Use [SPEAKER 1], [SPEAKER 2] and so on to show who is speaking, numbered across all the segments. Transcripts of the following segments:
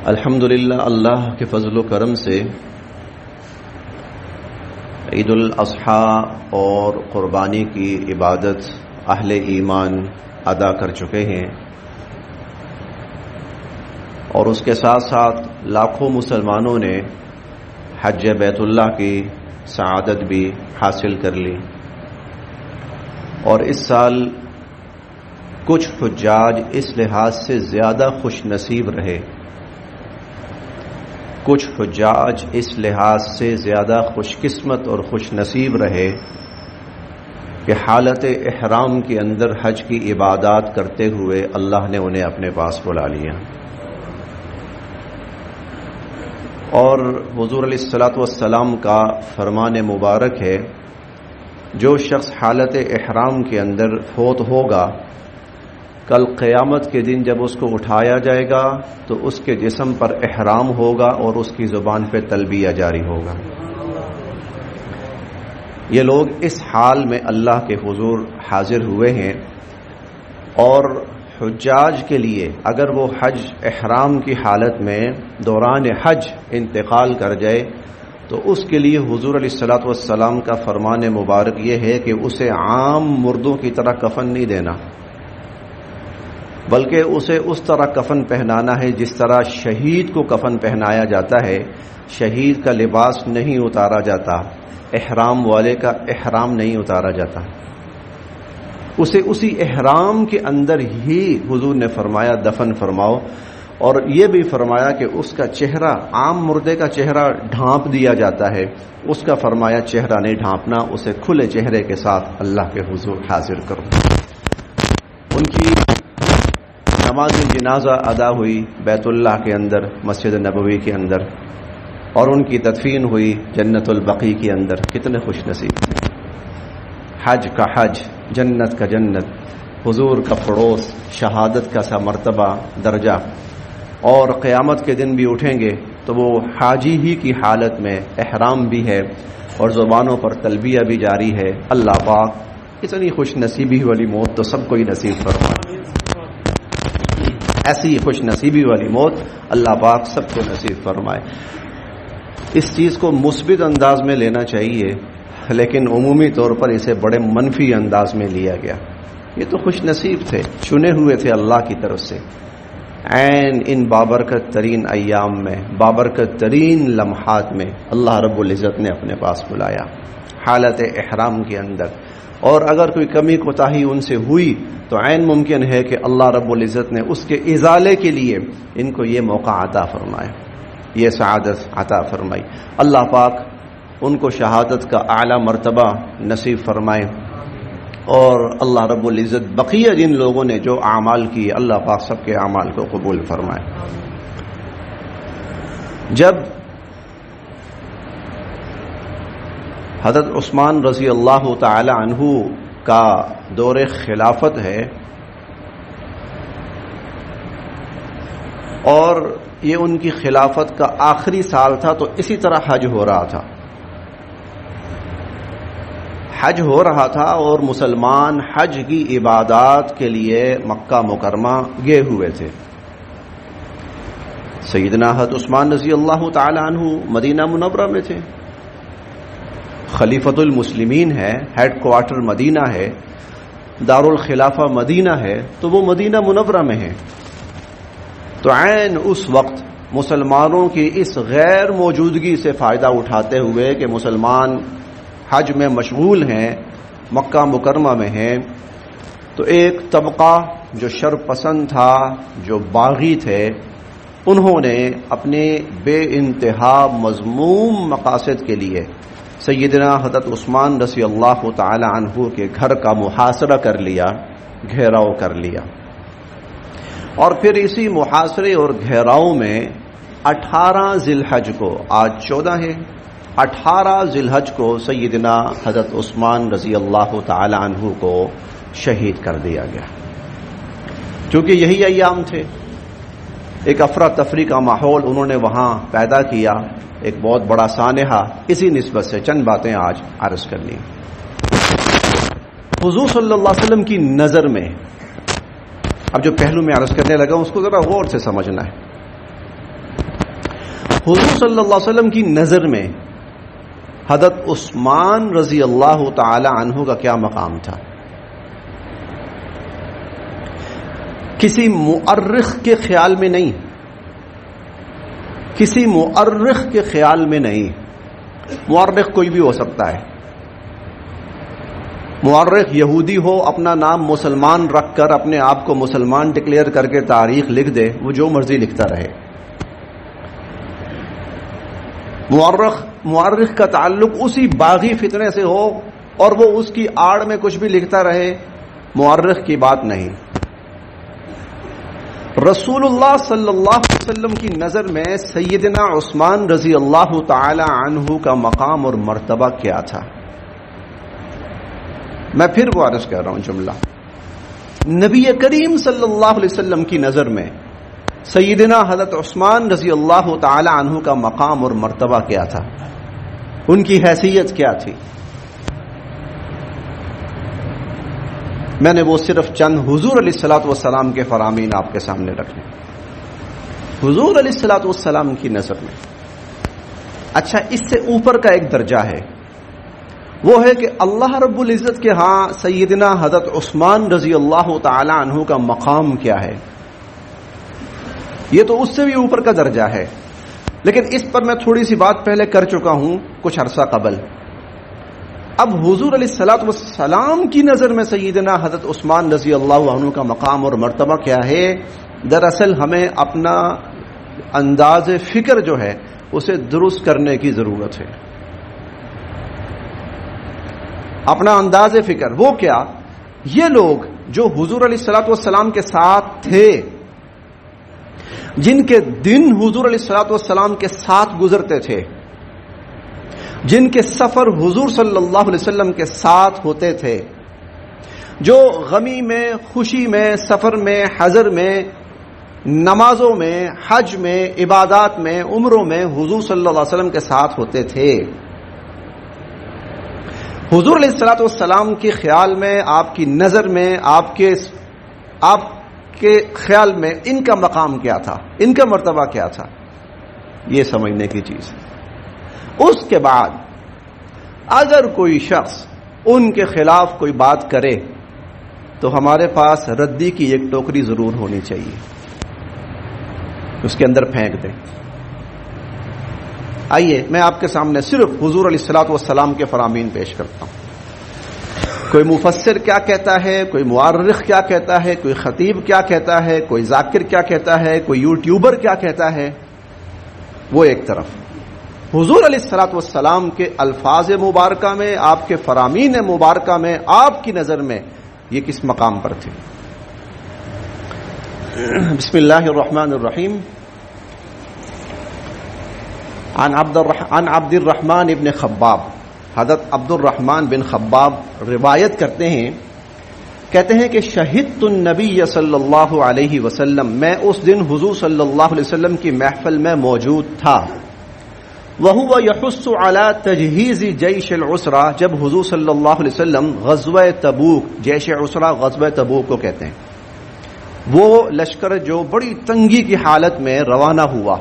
[SPEAKER 1] الحمدللہ اللہ کے فضل و کرم سے عید الاضحیٰ اور قربانی کی عبادت اہل ایمان ادا کر چکے ہیں، اور اس کے ساتھ ساتھ لاکھوں مسلمانوں نے حج بیت اللہ کی سعادت بھی حاصل کر لی۔ اور اس سال کچھ حجاج اس لحاظ سے زیادہ خوش نصیب رہے، کچھ حجاج اس لحاظ سے زیادہ خوش قسمت اور خوش نصیب رہے کہ حالت احرام کے اندر حج کی عبادات کرتے ہوئے اللہ نے انہیں اپنے پاس بلا لیا۔ اور حضور علیہ الصلوۃ والسلام کا فرمان مبارک ہے، جو شخص حالت احرام کے اندر فوت ہوگا، کل قیامت کے دن جب اس کو اٹھایا جائے گا تو اس کے جسم پر احرام ہوگا اور اس کی زبان پہ تلبیہ جاری ہوگا۔ یہ لوگ اس حال میں اللہ کے حضور حاضر ہوئے ہیں، اور حجاج کے لیے اگر وہ حج احرام کی حالت میں دوران حج انتقال کر جائے تو اس کے لیے حضور علیہ الصلوۃ والسلام کا فرمان مبارک یہ ہے کہ اسے عام مردوں کی طرح کفن نہیں دینا، بلکہ اسے اس طرح کفن پہنانا ہے جس طرح شہید کو کفن پہنایا جاتا ہے۔ شہید کا لباس نہیں اتارا جاتا، احرام والے کا احرام نہیں اتارا جاتا، اسے اسی احرام کے اندر ہی حضور نے فرمایا دفن فرماؤ۔ اور یہ بھی فرمایا کہ اس کا چہرہ، عام مردے کا چہرہ ڈھانپ دیا جاتا ہے، اس کا فرمایا چہرہ نہیں ڈھانپنا، اسے کھلے چہرے کے ساتھ اللہ کے حضور حاضر کرو۔ ان کی نماز جنازہ ادا ہوئی بیت اللہ کے اندر، مسجد نبوی کے اندر، اور ان کی تدفین ہوئی جنت البقیع کے اندر۔ کتنے خوش نصیب تھے۔ حج کا حج، جنت کا جنت، حضور کا پڑوس، شہادت کا سا مرتبہ درجہ، اور قیامت کے دن بھی اٹھیں گے تو وہ حاجی ہی کی حالت میں احرام بھی ہے اور زبانوں پر تلبیہ بھی جاری ہے۔ اللہ پاک اتنی خوش نصیبی والی موت تو سب کو ہی نصیب فرمائے، ایسی خوش نصیبی والی موت اللہ پاک سب کو نصیب فرمائے۔ اس چیز کو مثبت انداز میں لینا چاہیے، لیکن عمومی طور پر اسے بڑے منفی انداز میں لیا گیا۔ یہ تو خوش نصیب تھے، چنے ہوئے تھے اللہ کی طرف سے، عین ان بابرکت ترین ایام میں، بابرکت ترین لمحات میں اللہ رب العزت نے اپنے پاس بلایا حالت احرام کے اندر۔ اور اگر کوئی کمی کوتاہی ان سے ہوئی تو عین ممکن ہے کہ اللہ رب العزت نے اس کے ازالے کے لیے ان کو یہ موقع عطا فرمایا، یہ سعادت عطا فرمائی۔ اللہ پاک ان کو شہادت کا اعلیٰ مرتبہ نصیب فرمائے، اور اللہ رب العزت بقیہ جن لوگوں نے جو اعمال کیے اللہ پاک سب کے اعمال کو قبول فرمائے۔ جب حضرت عثمان رضی اللہ تعالی عنہ کا دور خلافت ہے، اور یہ ان کی خلافت کا آخری سال تھا، تو اسی طرح حج ہو رہا تھا، حج ہو رہا تھا، اور مسلمان حج کی عبادات کے لیے مکہ مکرمہ گئے ہوئے تھے۔ سیدنا حضرت عثمان رضی اللہ تعالی عنہ مدینہ منورہ میں تھے، خلیفۃ المسلمین ہے، ہیڈ کوارٹر مدینہ ہے، دارالخلافہ مدینہ ہے، تو وہ مدینہ منورہ میں ہے۔ تو عین اس وقت مسلمانوں کی اس غیر موجودگی سے فائدہ اٹھاتے ہوئے کہ مسلمان حج میں مشغول ہیں، مکہ مکرمہ میں ہیں، تو ایک طبقہ جو شر پسند تھا، جو باغی تھے، انہوں نے اپنے بے انتہا مذموم مقاصد کے لیے سیدنا حضرت عثمان رضی اللہ تعالی عنہ کے گھر کا محاصرہ کر لیا، گھیراؤ کر لیا، اور پھر اسی محاصرے اور گھیراؤ میں 18 ذی الحج کو، آج 14 ہے، 18 ذی الحج کو سیدنا حضرت عثمان رضی اللہ تعالی عنہ کو شہید کر دیا گیا۔ چونکہ یہی ایام تھے، ایک افراتفری کا ماحول انہوں نے وہاں پیدا کیا، ایک بہت بڑا سانحہ۔ اسی نسبت سے چند باتیں آج عرض کرنی۔ حضور صلی اللہ علیہ وسلم کی نظر میں، اب جو پہلو میں عرض کرنے لگا اس کو ذرا غور سے سمجھنا ہے، حضور صلی اللہ علیہ وسلم کی نظر میں حضرت عثمان رضی اللہ تعالی عنہ کا کیا مقام تھا؟ کسی مؤرخ کے خیال میں نہیں، کسی مؤرخ کے خیال میں نہیں، مؤرخ کوئی بھی ہو سکتا ہے، مؤرخ یہودی ہو، اپنا نام مسلمان رکھ کر اپنے آپ کو مسلمان ڈکلیئر کر کے تاریخ لکھ دے، وہ جو مرضی لکھتا رہے۔ مؤرخ کا تعلق اسی باغی فتنے سے ہو اور وہ اس کی آڑ میں کچھ بھی لکھتا رہے، مؤرخ کی بات نہیں۔ رسول اللہ صلی اللہ علیہ وسلم کی نظر میں سیدنا عثمان رضی اللہ تعالی عنہ کا مقام اور مرتبہ کیا تھا؟ میں پھر وہ عرض کر رہا ہوں جملہ، نبی کریم صلی اللہ علیہ وسلم کی نظر میں سیدنا حضرت عثمان رضی اللہ تعالی عنہ کا مقام اور مرتبہ کیا تھا، ان کی حیثیت کیا تھی؟ میں نے وہ صرف چند حضور علیہ الصلوۃ والسلام کے فرامین آپ کے سامنے رکھے، حضور علیہ الصلوۃ والسلام کی نظر میں۔ اچھا، اس سے اوپر کا ایک درجہ ہے، وہ ہے کہ اللہ رب العزت کے ہاں سیدنا حضرت عثمان رضی اللہ تعالی عنہ کا مقام کیا ہے، یہ تو اس سے بھی اوپر کا درجہ ہے، لیکن اس پر میں تھوڑی سی بات پہلے کر چکا ہوں کچھ عرصہ قبل۔ اب حضور علیہ الصلوۃ والسلام کی نظر میں سیدنا حضرت عثمان رضی اللہ عنہ کا مقام اور مرتبہ کیا ہے؟ دراصل ہمیں اپنا انداز فکر جو ہے اسے درست کرنے کی ضرورت ہے۔ اپنا انداز فکر وہ کیا؟ یہ لوگ جو حضور علیہ الصلوۃ والسلام کے ساتھ تھے، جن کے دن حضور علیہ الصلوۃ والسلام کے ساتھ گزرتے تھے، جن کے سفر حضور صلی اللہ علیہ وسلم کے ساتھ ہوتے تھے، جو غمی میں، خوشی میں، سفر میں، حضر میں، نمازوں میں، حج میں، عبادات میں، عمروں میں حضور صلی اللہ علیہ وسلم کے ساتھ ہوتے تھے، حضور علیہ الصلوۃ والسلام کے خیال میں، آپ کی نظر میں، آپ کے خیال میں ان کا مقام کیا تھا، ان کا مرتبہ کیا تھا، یہ سمجھنے کی چیز ہے۔ اس کے بعد اگر کوئی شخص ان کے خلاف کوئی بات کرے تو ہمارے پاس ردی کی ایک ٹوکری ضرور ہونی چاہیے، اس کے اندر پھینک دیں۔ آئیے میں آپ کے سامنے صرف حضور علیہ الصلوۃ والسلام کے فرامین پیش کرتا ہوں۔ کوئی مفسر کیا کہتا ہے، کوئی مؤرخ کیا کہتا ہے، کوئی خطیب کیا کہتا ہے، کوئی ذاکر کیا کہتا ہے، کوئی یوٹیوبر کیا کہتا ہے، وہ ایک طرف۔ حضور علیہ الصلوۃ والسلام کے الفاظ مبارکہ میں، آپ کے فرامین مبارکہ میں، آپ کی نظر میں یہ کس مقام پر تھے؟ بسم اللہ الرحمن الرحیم۔ عن عبد الرحمن ابن خباب، حضرت عبد الرحمن بن خباب روایت کرتے ہیں، کہتے ہیں کہ شہدت النبی صلی اللہ علیہ وسلم، میں اس دن حضور صلی اللہ علیہ وسلم کی محفل میں موجود تھا، وَهُوَ يَحُثُّ عَلَى تَجْهِيزِ جَيْشِ الْعُسْرَى، جب حضور صلی اللہ علیہ وسلم غزوہ تبوک، جیش عسرہ غزوہ تبوک کو کہتے ہیں، وہ لشکر جو بڑی تنگی کی حالت میں روانہ ہوا،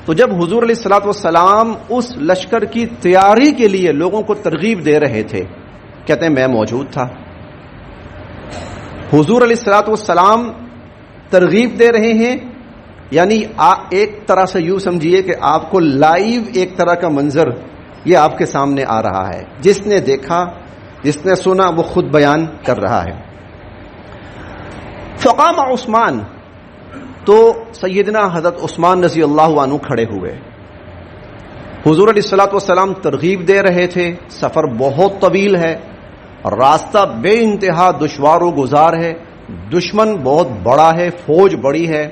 [SPEAKER 1] تو جب حضور علیہ الصلوۃ والسلام اس لشکر کی تیاری کے لیے لوگوں کو ترغیب دے رہے تھے، کہتے ہیں میں موجود تھا۔ حضور علیہ الصلوۃ والسلام ترغیب دے رہے ہیں، یعنی ایک طرح سے یوں سمجھیے کہ آپ کو لائیو ایک طرح کا منظر یہ آپ کے سامنے آ رہا ہے، جس نے دیکھا، جس نے سنا، وہ خود بیان کر رہا ہے۔ فقام عثمان، تو سیدنا حضرت عثمان رضی اللہ عنہ کھڑے ہوئے۔ حضور علیہ الصلوۃ والسلام ترغیب دے رہے تھے، سفر بہت طویل ہے، راستہ بے انتہا دشوار و گزار ہے، دشمن بہت بڑا ہے، فوج بڑی ہے،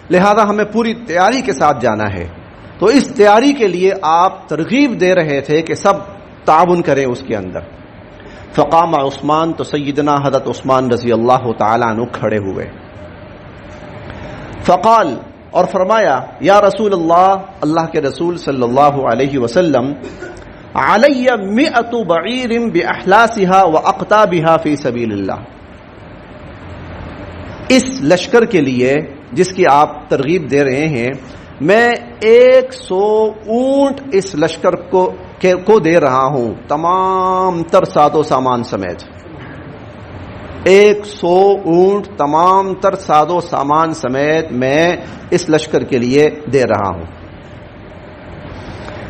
[SPEAKER 1] لہذا ہمیں پوری تیاری کے ساتھ جانا ہے، تو اس تیاری کے لیے آپ ترغیب دے رہے تھے کہ سب تعاون کریں اس کے اندر۔ فقام عثمان، تو سیدنا حضرت عثمان رضی اللہ تعالیٰ عنہ کھڑے ہوئے، فقال، اور فرمایا، یا رسول اللہ، اللہ کے رسول صلی اللہ علیہ وسلم، علی 100 بعیر باحلاسها واقطابها فی سبیل اللہ، اس لشکر کے لیے جس کی آپ ترغیب دے رہے ہیں، میں 100 اونٹ اس لشکر کو دے رہا ہوں تمام تر ساز و سامان سمیت. 100 اونٹ تمام تر ساز و سامان سمیت میں اس لشکر کے لیے دے رہا ہوں.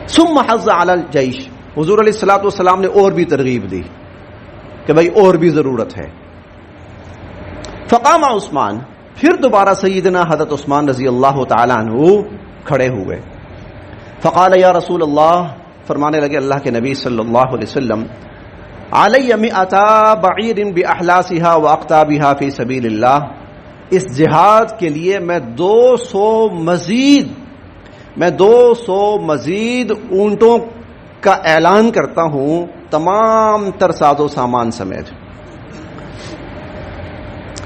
[SPEAKER 1] ثم حض علی الجیش، حضور علیہ الصلوۃ والسلام نے اور بھی ترغیب دی کہ بھائی اور بھی ضرورت ہے. فقام عثمان، پھر دوبارہ سیدنا حضرت عثمان رضی اللہ تعالی عنہ کھڑے ہوئے. فقال یا رسول اللہ، فرمانے لگے اللہ کے نبی صلی اللہ علیہ وسلم، علی 100 بعیر باحلاسها واقطابها فی سبیل اللہ، اس جہاد کے لیے میں 200 مزید اونٹوں کا اعلان کرتا ہوں تمام تر ساز و سامان سمیت.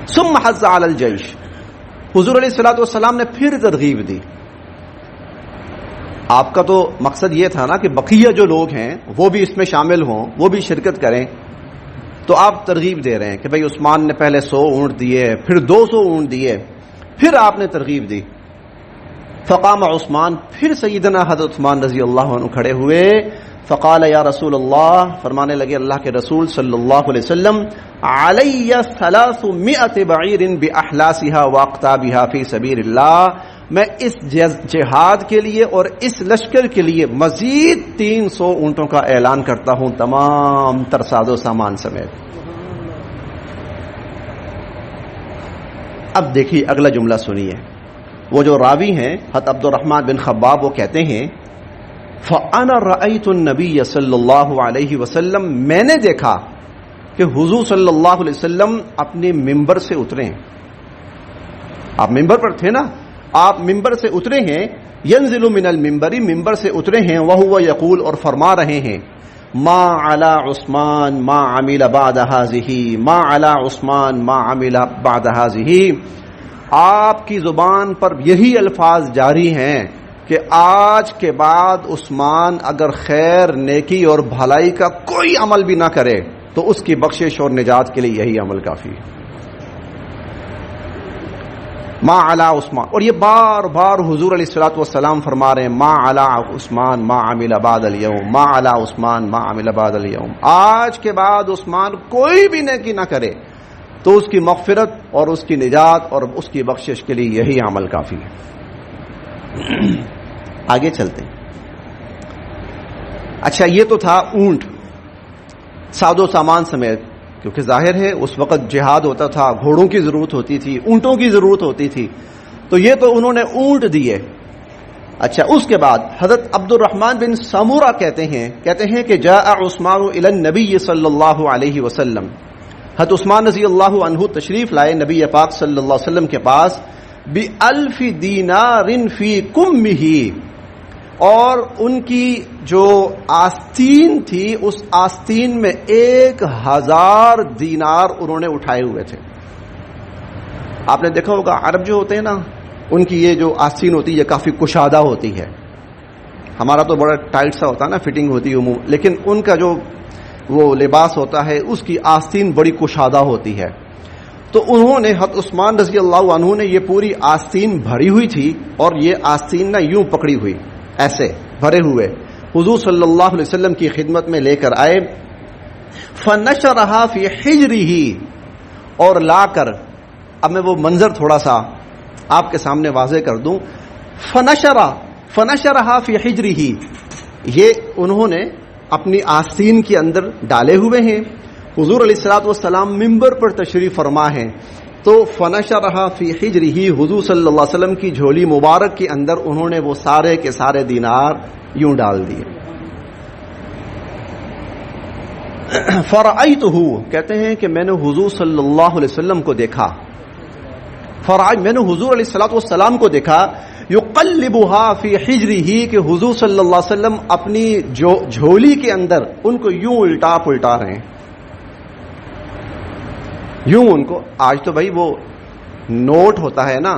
[SPEAKER 1] ثم حض علی الجیش، حضور علیہ الصلوۃ والسلام نے پھر ترغیب دی. آپ کا تو مقصد یہ تھا نا کہ بقیہ جو لوگ ہیں وہ بھی اس میں شامل ہوں، وہ بھی شرکت کریں، تو آپ ترغیب دے رہے ہیں کہ بھئی عثمان نے پہلے 100 اونٹ دیے، پھر 200 اونٹ دیے، پھر آپ نے ترغیب دی. فقام عثمان، پھر سیدنا حضرت عثمان رضی اللہ عنہ کھڑے ہوئے. فقال یا رسول اللہ، فرمانے لگے اللہ کے رسول صلی اللہ علیہ وسلم، علی 300 بعیر باحلاسها واقطابها فی سبیل اللہ، میں اس جہاد کے لیے اور اس لشکر کے لیے مزید 300 اونٹوں کا اعلان کرتا ہوں تمام تر ساز و سامان سمیت. اب دیکھیے اگلا جملہ سنیے. وہ جو راوی ہیں حضرت عبد الرحمن بن خباب، وہ کہتے ہیں فَأَنَا رَأَيْتُ النَّبِيَّ صلی اللہ علیہ وسلم، میں نے دیکھا کہ حضور صلی اللہ علیہ وسلم اپنے ممبر سے اترے. آپ ممبر پر تھے نا، آپ ممبر سے اترے ہیں. ينزل من المنبر، ممبر سے اترے ہیں. وَهُوَ يَقُولُ، اور فرما رہے ہیں، ما علی عثمان ما عمل بعد هذه، ما علی عثمان ما عمل بعد هذه. آپ کی زبان پر یہی الفاظ جاری ہیں کہ آج کے بعد عثمان اگر خیر، نیکی اور بھلائی کا کوئی عمل بھی نہ کرے تو اس کی بخشش اور نجات کے لیے یہی عمل کافی ہے. ما علی عثمان، اور یہ بار بار حضور علیہ الصلوۃ والسلام فرما رہے ہیں، ما علی عثمان ما عمل بعد اليوم، ما علی عثمان ما عمل بعد اليوم. آج کے بعد عثمان کوئی بھی نیکی نہ کرے تو اس کی مغفرت اور اس کی نجات اور اس کی بخشش کے لیے یہی عمل کافی ہے. آگے چلتے ہیں. اچھا، یہ تو تھا اونٹ ساز و سامان سمیت، کیونکہ ظاہر ہے اس وقت جہاد ہوتا تھا، گھوڑوں کی ضرورت ہوتی تھی، اونٹوں کی ضرورت ہوتی تھی، تو یہ تو انہوں نے اونٹ دیے. اچھا، اس کے بعد حضرت عبد الرحمن بن سمورہ کہتے ہیں کہ جاء عثمان الی النبی صلی اللہ علیہ وسلم، حضرت عثمان رضی اللہ عنہ تشریف لائے نبی پاک صلی اللہ علیہ وسلم کے پاس. بِأَلْفِ دِینَارٍ فِی کُمِّهِ، اور ان کی جو آستین تھی اس آستین میں 1000 دینار انہوں نے اٹھائے ہوئے تھے. آپ نے دیکھا ہوگا عرب جو ہوتے ہیں نا، ان کی یہ جو آستین ہوتی ہے یہ کافی کشادہ ہوتی ہے. ہمارا تو بڑا ٹائٹ سا ہوتا ہے نا، فٹنگ ہوتی ہے لیکن ان کا جو وہ لباس ہوتا ہے اس کی آستین بڑی کشادہ ہوتی ہے. تو انہوں نے حضرت عثمان رضی اللہ عنہ نے یہ پوری آستین بھری ہوئی تھی، اور یہ آستین نہ یوں پکڑی ہوئی، ایسے بھرے ہوئے حضور صلی اللہ علیہ وسلم کی خدمت میں لے کر آئے. فنشرها فی حجرہ، اور لا کر، اب میں وہ منظر تھوڑا سا آپ کے سامنے واضح کر دوں. فنشرها فی حجرہ، یہ انہوں نے اپنی آستین کے اندر ڈالے ہوئے ہیں. حضور علیہ الصلوۃ والسلام منبر پر تشریف فرما ہے، تو فنشرها فی حجرہ، حضور صلی اللہ علیہ وسلم کی جھولی مبارک کے اندر انہوں نے وہ سارے کے سارے دینار یوں ڈال دیے. فرأیتہ، کہتے ہیں کہ میں نے حضور صلی اللہ علیہ وسلم کو دیکھا، میں نے حضور علیہ الصلوۃ والسلام کو دیکھا، یقلبها فی حجرہ، کہ حضور صلی اللہ علیہ وسلم اپنی جھولی کے اندر ان کو یوں الٹا پلٹا رہے ہیں، یوں ان کو. آج تو بھائی وہ نوٹ ہوتا ہے نا،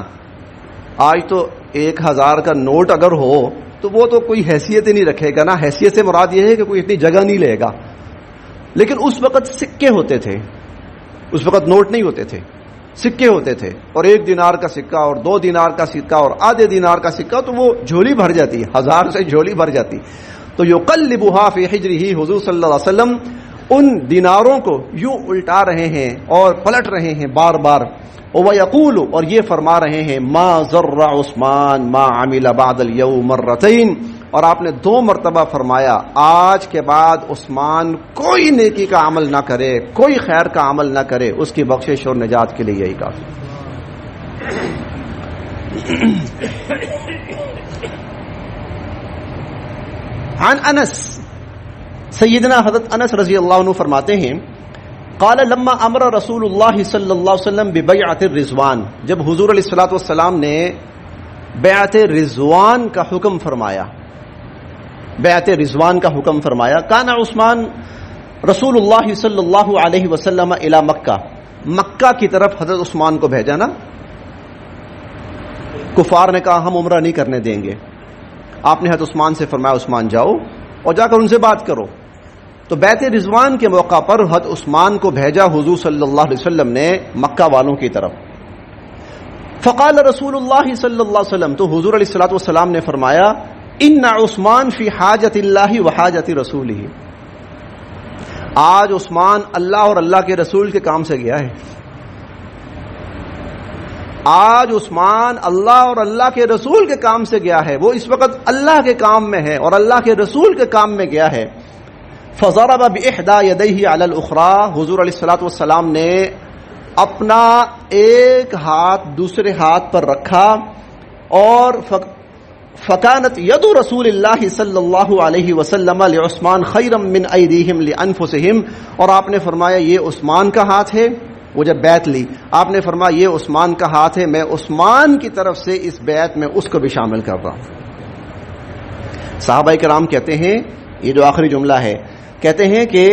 [SPEAKER 1] آج تو 1000 کا نوٹ اگر ہو تو وہ تو کوئی حیثیت ہی نہیں رکھے گا نا. حیثیت سے مراد یہ ہے کہ کوئی اتنی جگہ نہیں لے گا. لیکن اس وقت سکے ہوتے تھے، اس وقت نوٹ نہیں ہوتے تھے. سکے ہوتے تھے، اور 1 دینار کا سکہ اور 2 دینار کا سکہ اور آدھے دینار کا سکہ، تو وہ جھولی بھر جاتی، 1000 سے جھولی بھر جاتی. تو یقلبها فی حجرہ، حضور صلی اللہ علیہ وسلم ان دیناروں کو یوں الٹا رہے ہیں اور پلٹ رہے ہیں بار بار. وَيَقُولُ، اور یہ فرما رہے ہیں، مَا ضَرَّ عثمان مَا عَمِلَ بَعْدَ الْيَوْمِ مَرَّتَيْن، اور آپ نے 2 مرتبہ فرمایا آج کے بعد عثمان کوئی نیکی کا عمل نہ کرے، کوئی خیر کا عمل نہ کرے، اس کی بخشش اور نجات کے لیے یہی کافی. عن انس، سیدنا حضرت انس رضی اللہ عنہ فرماتے ہیں، قال لما امر رسول اللہ صلی اللہ علیہ وسلم ببیعۃ الرضوان، جب حضور علیہ الصلوۃ والسلام نے بیعت رضوان کا حکم فرمایا، بیعت رضوان کا حکم فرمایا، کان عثمان رسول اللہ صلی اللہ علیہ وسلم الی مکہ، مکہ کی طرف حضرت عثمان کو بھیجا نا. کفار نے کہا ہم عمرہ نہیں کرنے دیں گے. آپ نے حضرت عثمان سے فرمایا عثمان جاؤ اور جا کر ان سے بات کرو. تو بیعت رضوان کے موقع پر حضرت عثمان کو بھیجا حضور صلی اللہ علیہ وسلم نے مکہ والوں کی طرف. فقال رسول اللہ صلی اللہ علیہ وسلم، تو حضور علیہ الصلوۃ والسلام نے فرمایا، ان عثمان فی حاجت اللہ و حاجت رسولہ، آج عثمان اللہ اور اللہ کے رسول کے کام سے گیا ہے. آج عثمان اللہ اور اللہ کے رسول کے کام سے گیا ہے، وہ اس وقت اللہ کے کام میں ہے اور اللہ کے رسول کے کام میں گیا ہے. فضرب بإحدى يديه على الأخرى، حضور علیہ الصلوۃ والسلام نے اپنا ایک ہاتھ دوسرے ہاتھ پر رکھا، اور فکانت ید رسول اللہ صلی اللہ علیہ وسلم لعثمان خیرا من ایدیہم لانفسہم، اور آپ نے فرمایا یہ عثمان کا ہاتھ ہے. وہ جب بیعت لی آپ نے فرمایا یہ عثمان کا ہاتھ ہے، میں عثمان کی طرف سے اس بیعت میں اس کو بھی شامل کر رہا ہوں. صحابہ کرام کہتے ہیں، یہ جو آخری جملہ ہے، کہتے ہیں کہ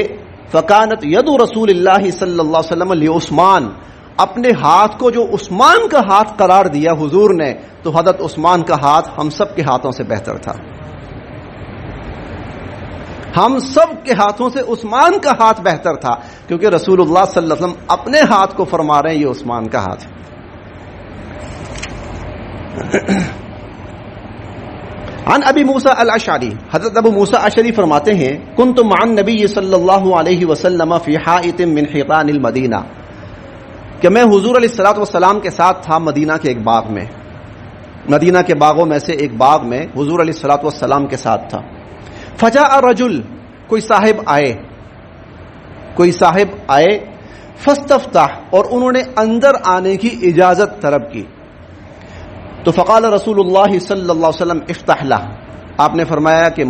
[SPEAKER 1] فکانت ید رسول اللہ صلی اللہ علیہ وسلم لعثمان، اپنے ہاتھ کو جو عثمان کا ہاتھ قرار دیا حضور نے، تو حضرت عثمان کا ہاتھ ہم سب کے ہاتھوں سے بہتر تھا. ہم سب کے ہاتھوں سے عثمان کا ہاتھ بہتر تھا، کیونکہ رسول اللہ صلی اللہ علیہ وسلم اپنے ہاتھ کو فرما رہے ہیں یہ عثمان کا ہاتھ ہے. عن ابی موسیٰ الاشعری، حضرت ابو موسیٰ اشعری فرماتے ہیں، کنت مع النبی صلی اللہ علیہ وسلم فی حائط من حیطان المدینہ، کہ میں حضور علیہ الصلوۃ والسلام کے ساتھ تھا مدینہ کے ایک باغ میں، مدینہ کے باغوں میں سے ایک باغ میں حضور علیہ الصلوۃ والسلام کے ساتھ تھا. فجاء رجل، کوئی صاحب آئے، فاستفتح، اور انہوں نے اندر آنے کی اجازت طلب کی. تو فقال رسول اللہ صلی اللہ علیہ وسلم افتح لہ، آپ نے فرمایا کہ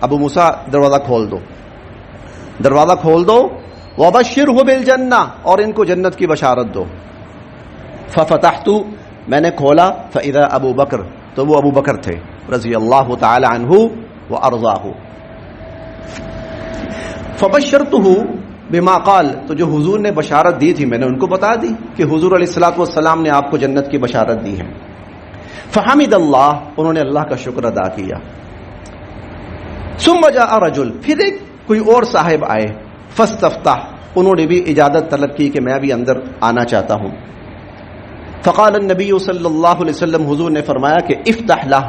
[SPEAKER 1] ابو موسیٰ دروازہ کھول دو، دروازہ کھول دو. وبشرہ بالجنہ، اور ان کو جنت کی بشارت دو. ففتحت، میں نے کھولا، فاذا ابو بکر، تو وہ ابو بکر تھے رضی اللہ تعالی عنہ وارضاہ. فبشرتہ بما قال، تو جو حضور نے بشارت دی تھی میں نے ان کو بتا دی کہ حضور علیہ الصلوۃ والسلام نے آپ کو جنت کی بشارت دی ہے. فحمد اللہ، انہوں نے اللہ کا شکر ادا کیا. ثم جاء رجل، پھر ایک کوئی اور صاحب آئے، فاستفتح، انہوں نے بھی اجازت طلب کی کہ میں بھی اندر آنا چاہتا ہوں. فقال النبی صلی اللہ علیہ وسلم، حضور نے فرمایا کہ افتح لہ،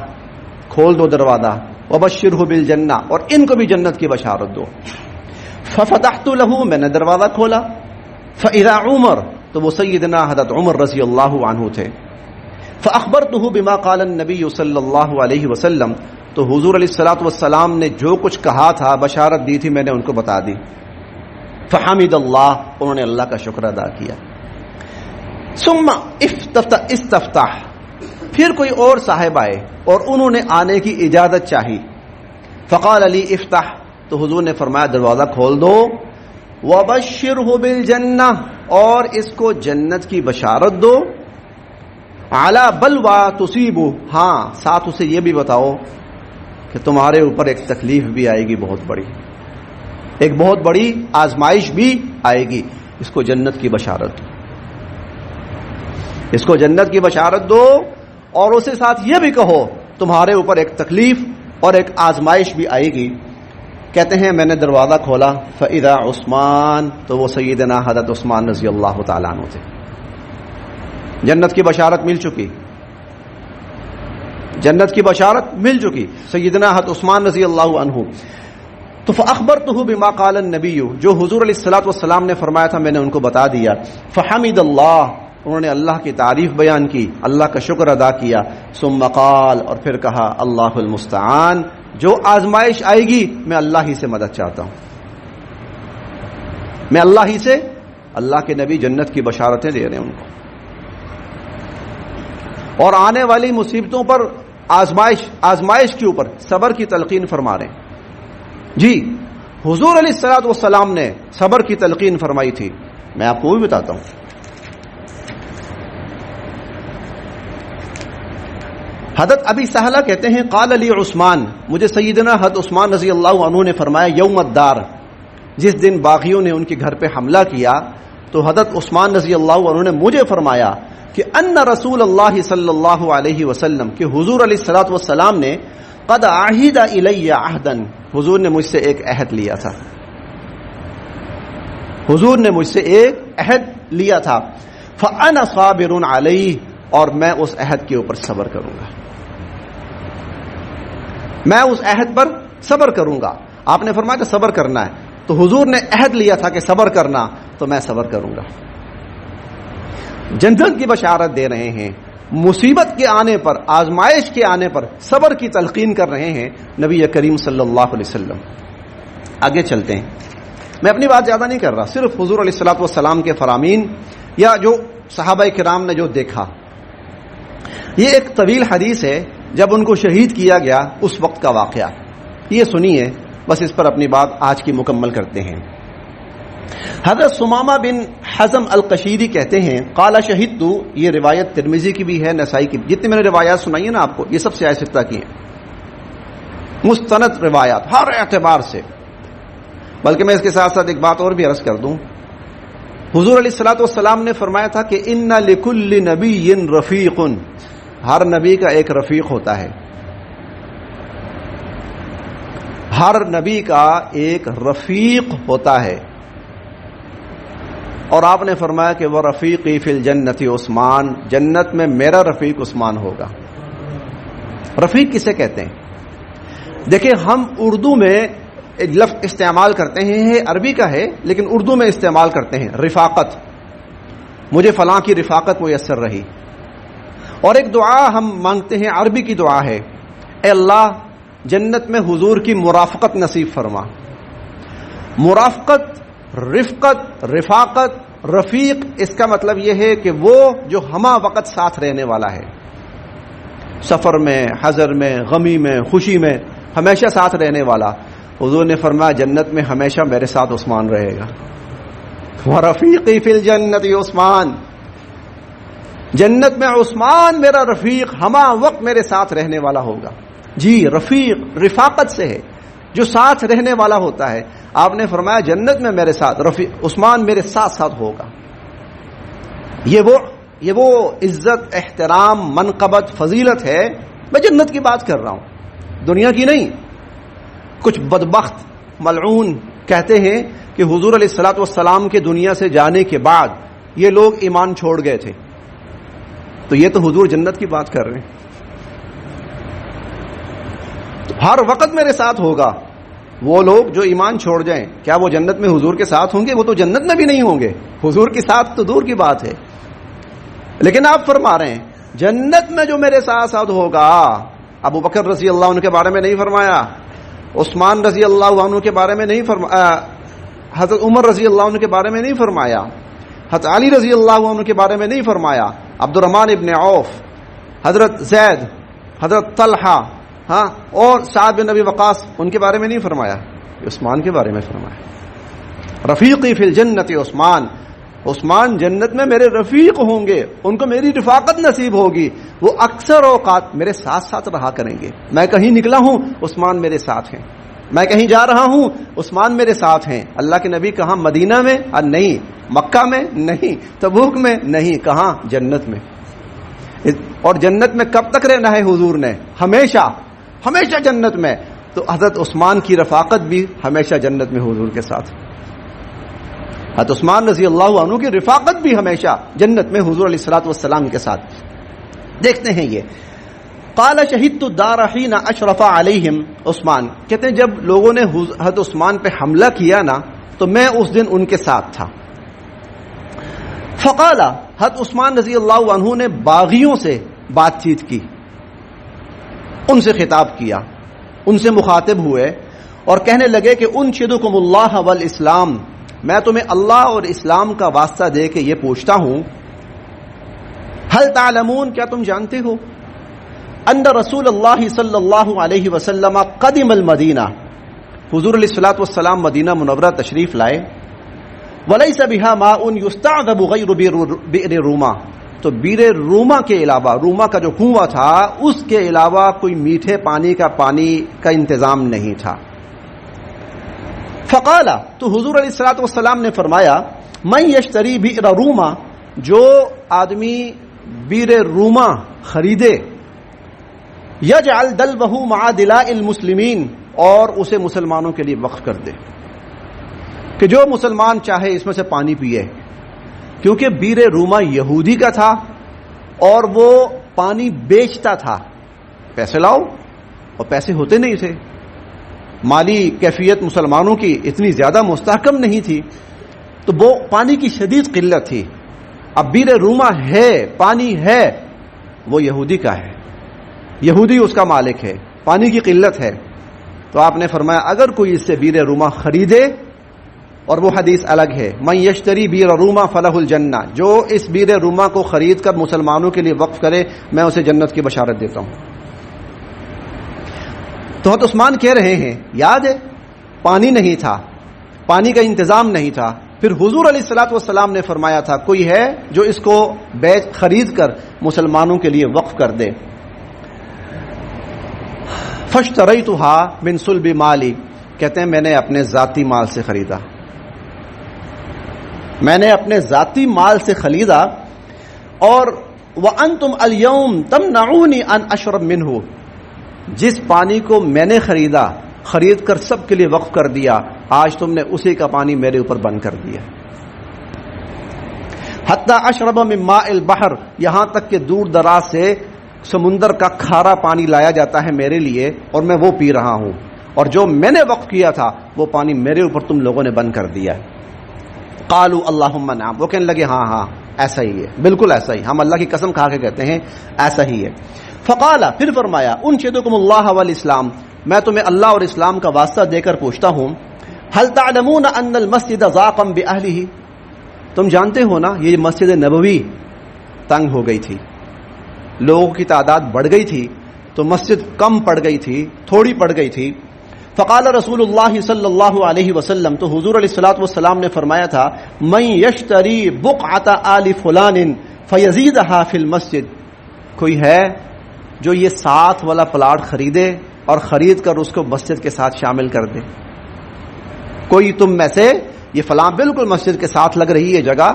[SPEAKER 1] کھول دو دروازہ، وبشرہ بالجنہ، اور ان کو بھی جنت کی بشارت دو. ففتحت لہ، میں نے دروازہ کھولا. فاذا عمر، تو وہ سیدنا حضرت عمر رضی اللہ عنہ تھے. فاخبرتہ بما قال النبی صلی اللہ علیہ وسلم، تو حضور علیہ الصلوۃ والسلام نے جو کچھ کہا تھا، بشارت دی تھی، میں نے ان کو بتا دی. فحمد اللہ، انہوں نے اللہ کا شکر ادا کیا. ثم استفتح، پھر کوئی اور صاحب آئے اور انہوں نے آنے کی اجازت چاہی. فقال علی افتح، تو حضور نے فرمایا دروازہ کھول دو. وبشرہ بالجنہ، اور اس کو جنت کی بشارت دو. علی بلوى تصیبہ، ہاں ساتھ اسے یہ بھی بتاؤ کہ تمہارے اوپر ایک تکلیف بھی آئے گی بہت بڑی، ایک بہت بڑی آزمائش بھی آئے گی، اس کو جنت کی بشارت دو، اس کو جنت کی بشارت دو. اور اسے ساتھ یہ بھی کہو تمہارے اوپر ایک تکلیف اور ایک آزمائش بھی آئے گی. کہتے ہیں میں نے دروازہ کھولا، فاذا عثمان، تو وہ سیدنا حضرت عثمان رضی اللہ تعالیٰ عنہ تھے. جنت کی بشارت مل چکی، جنت کی بشارت مل چکی سیدنا حضرت عثمان رضی اللہ عنہ. تو فاخبرته بما قال النبی، جو حضور علیہ الصلوۃ والسلام نے فرمایا تھا میں نے ان کو بتا دیا. فحمد اللہ، انہوں نے اللہ کی تعریف بیان کی، اللہ کا شکر ادا کیا. ثم قال، اور پھر کہا اللہ المستعان، جو آزمائش آئے گی میں اللہ ہی سے مدد چاہتا ہوں، میں اللہ ہی سے. اللہ کے نبی جنت کی بشارتیں دے رہے ہیں ان کو، اور آنے والی مصیبتوں پر آزمائش کے اوپر صبر کی تلقین فرما رہے ہیں. جی حضور علیہ الصلوۃ والسلام نے صبر کی تلقین فرمائی تھی، میں آپ کو بھی بتاتا ہوں. حضرت ابی سہلہ کہتے ہیں قال علی عثمان، مجھے سیدنا حضرت عثمان رضی اللہ عنہ نے فرمایا یوم الدار، جس دن باغیوں نے ان کے گھر پہ حملہ کیا تو حضرت عثمان رضی اللہ عنہ نے مجھے فرمایا کہ ان رسول اللہ صلی اللہ علیہ وسلم، کہ حضور علیہ الصلوۃ والسلام نے قد عہد الی عہدا، حضور نے مجھ سے ایک عہد لیا تھا، حضور نے مجھ سے ایک عہد لیا تھا. فانا صابر علیہ، اور میں اس عہد کے اوپر صبر کروں گا، میں اس عہد پر صبر کروں گا. آپ نے فرمایا کہ صبر کرنا ہے، تو حضور نے عہد لیا تھا کہ صبر کرنا، تو میں صبر کروں گا. جنت کی بشارت دے رہے ہیں، مصیبت کے آنے پر، آزمائش کے آنے پر صبر کی تلقین کر رہے ہیں نبی کریم صلی اللہ علیہ وسلم. آگے چلتے ہیں، میں اپنی بات زیادہ نہیں کر رہا، صرف حضور علیہ الصلوۃ والسلام کے فرامین یا جو صحابہ کرام نے جو دیکھا. یہ ایک طویل حدیث ہے، جب ان کو شہید کیا گیا اس وقت کا واقعہ، یہ سنیے، بس اس پر اپنی بات آج کی مکمل کرتے ہیں. حضرت سمامہ بن حزم القشیری کہتے ہیں قال شہدت، یہ روایت ترمذی کی بھی ہے، نسائی کی، جتنی میں نے روایات سنائی ہیں نا آپ کو، یہ سب سے ستہ کی ہیں، مستند روایات ہر اعتبار سے. بلکہ میں اس کے ساتھ ساتھ ایک بات اور بھی عرض کر دوں، حضور علیہ الصلوۃ والسلام نے فرمایا تھا کہ ان لکل نبی رفیق، ہر نبی کا ایک رفیق ہوتا ہے، ہر نبی کا ایک رفیق ہوتا ہے. اور آپ نے فرمایا کہ وہ رفیقی فی الجنت عثمان، جنت میں میرا رفیق عثمان ہوگا. رفیق کسے کہتے ہیں؟ دیکھیں ہم اردو میں ایک لفظ استعمال کرتے ہیں، یہ عربی کا ہے لیکن اردو میں استعمال کرتے ہیں، رفاقت. مجھے فلاں کی رفاقت میسر رہی. اور ایک دعا ہم مانگتے ہیں، عربی کی دعا ہے، اے اللہ جنت میں حضور کی مرافقت نصیب فرما. مرافقت، رفقت، رفاقت، رفیق، اس کا مطلب یہ ہے کہ وہ جو ہمہ وقت ساتھ رہنے والا ہے، سفر میں، حضر میں، غمی میں، خوشی میں ہمیشہ ساتھ رہنے والا. حضور نے فرمایا جنت میں ہمیشہ میرے ساتھ عثمان رہے گا. وَرَفِيقِي فِي الْجَنَّةِ عثمان، جنت میں عثمان میرا رفیق ہمہ وقت میرے ساتھ رہنے والا ہوگا. جی رفیق رفاقت سے ہے، جو ساتھ رہنے والا ہوتا ہے. آپ نے فرمایا جنت میں میرے ساتھ رفیق عثمان میرے ساتھ ساتھ ہوگا. یہ وہ عزت، احترام، منقبت، فضیلت ہے. میں جنت کی بات کر رہا ہوں، دنیا کی نہیں. کچھ بدبخت ملعون کہتے ہیں کہ حضور علیہ الصلوۃ والسلام کے دنیا سے جانے کے بعد یہ لوگ ایمان چھوڑ گئے تھے. تو یہ تو حضور جنت کی بات کر رہے ہیں، تو ہر وقت میرے ساتھ ہوگا. وہ لوگ جو ایمان چھوڑ جائیں، کیا وہ جنت میں حضور کے ساتھ ہوں گے؟ وہ تو جنت میں بھی نہیں ہوں گے، حضور کے ساتھ تو دور کی بات ہے. لیکن آپ فرما رہے ہیں جنت میں جو میرے ساتھ ساتھ ہوگا. ابو بکر رضی اللہ عنہ کے بارے میں نہیں فرمایا، عثمان رضی اللہ عنہ کے بارے میں نہیں فرمایا، حضرت عمر رضی اللہ عنہ کے بارے میں نہیں فرمایا، حضرت علی رضی اللہ عنہ کے بارے میں نہیں فرمایا، عبد الرحمن ابن عوف، حضرت زید، حضرت طلحہ، ہاں، اور سعد بن ابی وقاص، ان کے بارے میں نہیں فرمایا، عثمان کے بارے میں فرمایا. رفیقی فی الجنت عثمان، عثمان جنت میں میرے رفیق ہوں گے، ان کو میری رفاقت نصیب ہوگی. وہ اکثر اوقات میرے ساتھ ساتھ رہا کریں گے. میں کہیں نکلا ہوں عثمان میرے ساتھ ہیں، میں کہیں جا رہا ہوں عثمان میرے ساتھ ہیں. اللہ کے نبی کہاں؟ مدینہ میں؟ نہیں. مکہ میں؟ نہیں. تبوک میں؟ نہیں. کہاں؟ جنت میں. اور جنت میں کب تک رہنا ہے حضور نے؟ ہمیشہ، ہمیشہ جنت میں. تو حضرت عثمان کی رفاقت بھی ہمیشہ جنت میں حضور کے ساتھ. حضرت عثمان رضی اللہ عنہ کی رفاقت بھی ہمیشہ جنت میں حضور علیہ الصلوۃ والسلام کے ساتھ. دیکھتے ہیں یہ قال شہدت الدار حين اشرف علیہم. عثمان کہتے ہیں جب لوگوں نے حضرت عثمان پہ حملہ کیا نا تو میں اس دن ان کے ساتھ تھا. فقال حضرت عثمان رضی اللہ عنہ نے باغیوں سے بات چیت کی, ان سے خطاب کیا, ان سے مخاطب ہوئے اور کہنے لگے کہ انشدکم اللہ والاسلام, میں تمہیں اللہ اور اسلام کا واسطہ دے کے یہ پوچھتا ہوں, هل تعلمون, کیا تم جانتے ہو, ان رسول اللہ صلی اللہ علیہ وسلم قدم المدینہ, حضور علیہ الصلوۃ والسلام مدینہ منورہ تشریف لائے, ولیس بها ماء یستعذب غیر بئر روما, تو بئر روما کے علاوہ, روما کا جو کنواں تھا اس کے علاوہ کوئی میٹھے پانی کا انتظام نہیں تھا. فقال, تو حضور علیہ الصلوۃ والسلام نے فرمایا, من یشتری بئر روما, جو آدمی بئر روما خریدے, یجعل دلوہ مع دلاء المسلمین, اور اسے مسلمانوں کے لیے وقف کر دے کہ جو مسلمان چاہے اس میں سے پانی پیے, کیونکہ بئر روما یہودی کا تھا اور وہ پانی بیچتا تھا, پیسے لاؤ, اور پیسے ہوتے نہیں تھے, مالی کیفیت مسلمانوں کی اتنی زیادہ مستحکم نہیں تھی, تو وہ پانی کی شدید قلت تھی. اب بئر روما ہے, پانی ہے, وہ یہودی کا ہے, یہودی اس کا مالک ہے, پانی کی قلت ہے, تو آپ نے فرمایا اگر کوئی اس سے بئر روما خریدے, اور وہ حدیث الگ ہے, من یشتری بئر روما فلہ الجنہ, جو اس بئر روما کو خرید کر مسلمانوں کے لیے وقف کرے میں اسے جنت کی بشارت دیتا ہوں. تو حضرت عثمان کہہ رہے ہیں یاد ہے پانی نہیں تھا, پانی کا انتظام نہیں تھا, پھر حضور علیہ الصلوۃ والسلام نے فرمایا تھا کوئی ہے جو اس کو خرید کر مسلمانوں کے لیے وقف کر دے. فاشتریتها من صلب مالی, کہتے ہیں میں نے اپنے ذاتی مال سے خریدا, میں نے اپنے ذاتی مال سے خریدا, اور وانتم اليوم تمنعونی ان اشرب منه, جس پانی کو میں نے خرید کر سب کے لیے وقف کر دیا, آج تم نے اسی کا پانی میرے اوپر بند کر دیا. حتی اشرب من ماء البحر, یہاں تک کہ دور دراز سے سمندر کا کھارا پانی لایا جاتا ہے میرے لیے اور میں وہ پی رہا ہوں, اور جو میں نے وقف کیا تھا وہ پانی میرے اوپر تم لوگوں نے بند کر دیا ہے. قالوا اللہم نعم, وہ کہنے لگے ہاں ہاں ایسا ہی ہے, بالکل ایسا ہی, ہم اللہ کی قسم کھا کے کہتے ہیں ایسا ہی ہے. فقال, پھر فرمایا, انشدکم اللہ والاسلام, میں تمہیں اللہ اور اسلام کا واسطہ دے کر پوچھتا ہوں, هل تعلمون ان المسجد ضاق باہلہ, تم جانتے ہو نا یہ مسجد نبوی تنگ ہو گئی تھی, لوگوں کی تعداد بڑھ گئی تھی, تو مسجد کم پڑ گئی تھی, تھوڑی پڑ گئی تھی. فقال رسول اللہ صلی اللہ علیہ وسلم, تو حضور علیہ الصلوۃ والسلام نے فرمایا تھا, من یشتری بقعۃ آل فلان فیزیدھا فی المسجد, کوئی ہے جو یہ 7 والا پلاٹ خریدے اور خرید کر اس کو مسجد کے ساتھ شامل کر دے. کوئی تم میں سے یہ فلاں بالکل مسجد کے ساتھ لگ رہی ہے جگہ,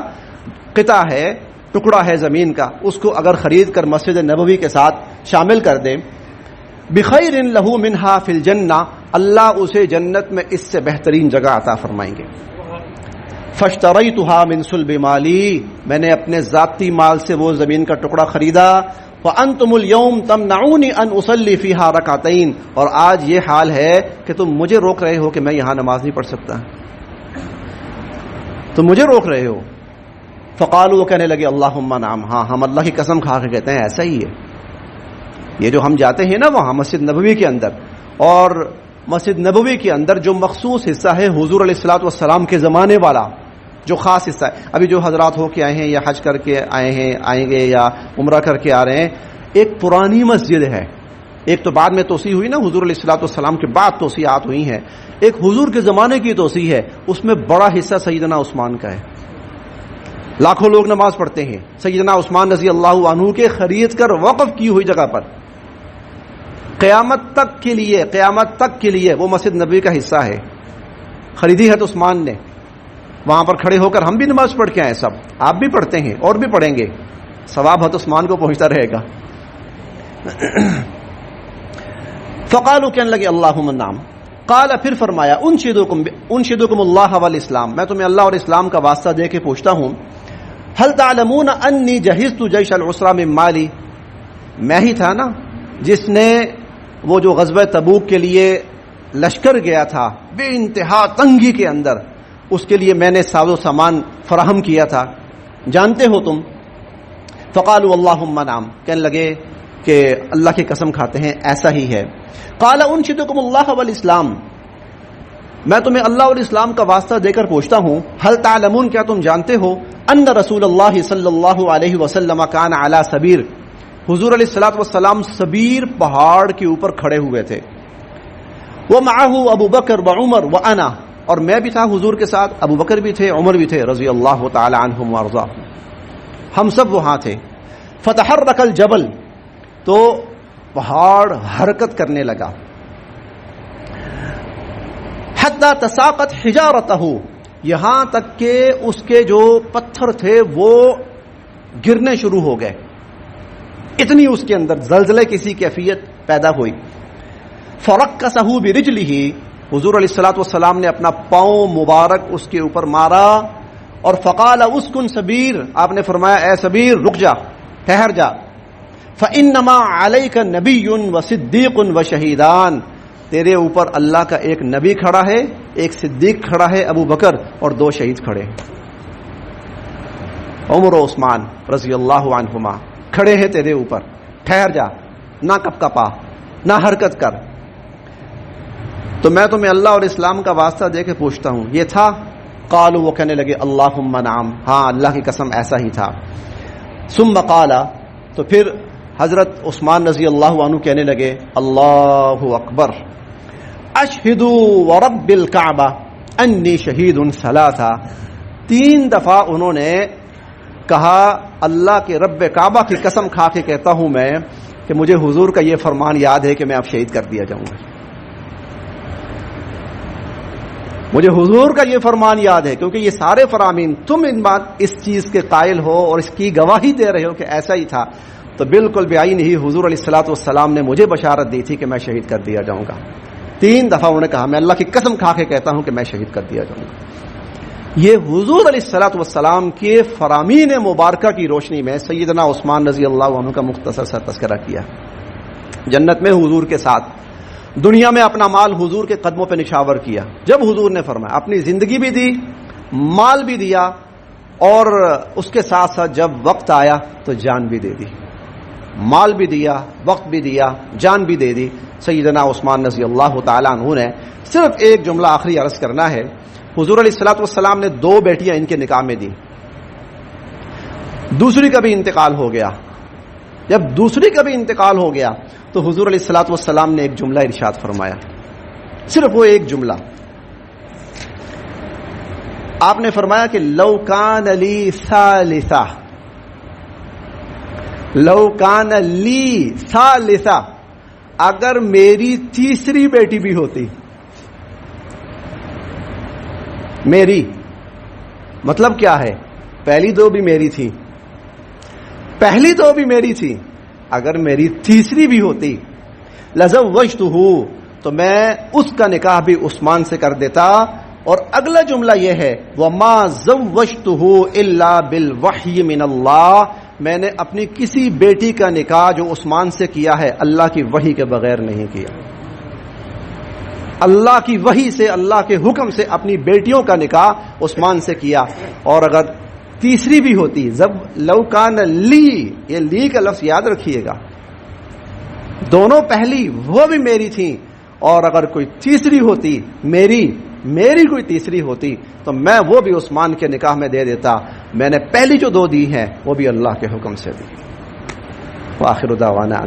[SPEAKER 1] قطع ہے, ٹکڑا ہے زمین کا, اس کو اگر خرید کر مسجد نبوی کے ساتھ شامل کر دے, بخیر لہ منہا فی الجنہ, اللہ اسے جنت میں اس سے بہترین جگہ عطا فرمائیں گے. فاشتریتها من صلب مالی, میں نے اپنے ذاتی مال سے وہ زمین کا ٹکڑا خریدا. وانتم اليوم تمنعونی ان اصلی فیہا رکعتین, اور آج یہ حال ہے کہ تم مجھے روک رہے ہو کہ میں یہاں نماز نہیں پڑھ سکتا, تم مجھے روک رہے ہو. فقالوا, وہ کہنے لگے اللہم نعم, ہاں ہم اللہ کی قسم کھا کے کہتے ہیں ایسا ہی ہے. یہ جو ہم جاتے ہیں نا وہاں مسجد نبوی کے اندر, اور مسجد نبوی کے اندر جو مخصوص حصہ ہے حضور علیہ الصلوۃ والسلام کے زمانے والا جو خاص حصہ ہے, ابھی جو حضرات ہو کے آئے ہیں یا حج کر کے آئے ہیں, آئیں گے یا عمرہ کر کے آ رہے ہیں, ایک پرانی مسجد ہے, ایک تو بعد میں توسیع ہوئی نا, حضور علیہ الصلوۃ والسلام کے بعد توسیعات ہوئی ہیں, ایک حضور کے زمانے کی توسیع ہے, اس میں بڑا حصہ سیدنا عثمان کا ہے, لاکھوں لوگ نماز پڑھتے ہیں. سیدنا عثمان رضی اللہ عنہ کے خرید کر وقف کی ہوئی جگہ پر قیامت تک کے لیے وہ مسجد نبوی کا حصہ ہے, خریدی ہے تو عثمان نے. وہاں پر کھڑے ہو کر ہم بھی نماز پڑھ کے آئے, سب آپ بھی پڑھتے ہیں اور بھی پڑھیں گے, ثواب حضرت عثمان کو پہنچتا رہے گا. فقالوا, کہنے لگے اللہم نعم. قال پھر فرمایا انشدکم اللہ والاسلام، میں تمہیں اللہ اور اسلام کا واسطہ دے کے پوچھتا ہوں، هل تعلمون انی جہزت جیش العسرہ من مالی، میں ہی تھا نا جس نے وہ جو غزوہ تبوک کے لیے لشکر گیا تھا بے انتہا تنگی کے اندر، اس کے لیے میں نے ساز و سامان فراہم کیا تھا، جانتے ہو تم؟ فقالوا اللہم نعم، کہنے لگے کہ اللہ کی قسم کھاتے ہیں ایسا ہی ہے۔ قال انشدکم اللہ والاسلام، میں تمہیں اللہ اور اسلام کا واسطہ دے کر پوچھتا ہوں، هل تعلمون، کیا تم جانتے ہو، ان رسول اللہ صلی اللہ علیہ وسلم کان علی سبیر، حضور علیہ الصلوۃ والسلام سبیر پہاڑ کے اوپر کھڑے ہوئے تھے، ومعه ابو بکر وعمر وانا، اور میں بھی تھا حضور کے ساتھ، ابو بکر بھی تھے، عمر بھی تھے رضی اللہ تعالی عنہم وارضاہم، ہم سب وہاں تھے۔ فتحرک الجبل، تو پہاڑ حرکت کرنے لگا، حتی تساقط حجارتہ، یہاں تک کہ اس کے جو پتھر تھے وہ گرنے شروع ہو گئے، اتنی اس کے اندر زلزلے کسی کیفیت پیدا ہوئی۔ فرکسہ برجلہ، حضور علیہ الصلوۃ والسلام نے اپنا پاؤں مبارک اس کے اوپر مارا، اور فقال اسکن سبیر، آپ نے فرمایا اے سبیر رک جا، ٹھہر جا، فانما علیک نبی وصدیق وشہیدان، تیرے اوپر اللہ کا ایک نبی کھڑا ہے، ایک صدیق کھڑا ہے ابو بکر، اور 2 شہید کھڑے ہیں، عمر و عثمان رضی اللہ عنہما کھڑے ہیں تیرے اوپر، ٹھہر جا، نہ کپ کپا، نہ حرکت کر۔ تو میں تمہیں اللہ اور اسلام کا واسطہ دے کے پوچھتا ہوں، یہ تھا؟ قالوا، وہ کہنے لگے اللہم نعم، ہاں اللہ کی قسم ایسا ہی تھا۔ ثم قال، تو پھر حضرت عثمان رضی اللہ عنہ کہنے لگے اللہ اکبر، اشہد ورب الکعبہ انی شہید ثلاثہ، 3 دفعہ انہوں نے کہا اللہ کے رب کعبہ کی قسم کھا کے کہتا ہوں میں کہ مجھے حضور کا یہ فرمان یاد ہے کہ میں اب شہید کر دیا جاؤں گا، مجھے حضور کا یہ فرمان یاد ہے، کیونکہ یہ سارے فرامین تم اس چیز کے قائل ہو اور اس کی گواہی دے رہے ہو کہ ایسا ہی تھا، تو بالکل بعین ہی حضور علیہ الصلوۃ والسلام نے مجھے بشارت دی تھی کہ میں شہید کر دیا جاؤں گا۔ 3 دفعہ انہوں نے کہا میں اللہ کی قسم کھا کے کہتا ہوں کہ میں شہید کر دیا جاؤں گا۔ یہ حضور علیہ الصلوۃ والسلام کے فرامین مبارکہ کی روشنی میں سیدنا عثمان رضی اللہ عنہ کا مختصر سا تذکرہ کیا، جنت میں حضور کے ساتھ، دنیا میں اپنا مال حضور کے قدموں پہ نشاور کیا، جب حضور نے فرمایا اپنی زندگی بھی دی، مال بھی دیا، اور اس کے ساتھ ساتھ جب وقت آیا تو جان بھی دے دی، مال بھی دیا، وقت بھی دیا، جان بھی دے دی۔ سیدنا عثمان رضی اللہ تعالیٰ عنہ نے صرف ایک جملہ آخری عرض کرنا ہے، حضور علیہ الصلوۃ والسلام نے 2 بیٹیاں ان کے نکاح میں دی، دوسری کا بھی انتقال ہو گیا، جب دوسری کا بھی انتقال ہو گیا تو حضور علیہ الصلوۃ والسلام نے ایک جملہ ارشاد فرمایا، صرف وہ ایک جملہ، آپ نے فرمایا کہ لو کان لی ثالثہ، لو کان لی ثالثہ، اگر میری تیسری بیٹی بھی ہوتی، میری مطلب کیا ہے، پہلی 2 بھی میری تھی، پہلی 2 بھی میری تھی، اگر میری تیسری بھی ہوتی لزوجتہ، تو میں اس کا نکاح بھی عثمان سے کر دیتا۔ اور اگلا جملہ یہ ہے وما زوجتہ الا بالوحی من اللہ، میں نے اپنی کسی بیٹی کا نکاح جو عثمان سے کیا ہے اللہ کی وحی کے بغیر نہیں کیا، اللہ کی وحی سے، اللہ کے حکم سے اپنی بیٹیوں کا نکاح عثمان سے کیا۔ اور اگر تیسری بھی ہوتی، جب لو کان لی، یہ لی کا لفظ یاد رکھیے گا، دونوں پہلی وہ بھی میری تھیں، اور اگر کوئی تیسری ہوتی، میری کوئی تیسری ہوتی تو میں وہ بھی عثمان کے نکاح میں دے دیتا، میں نے پہلی جو 2 دی ہیں وہ بھی اللہ کے حکم سے دی۔ وآخر دعوانا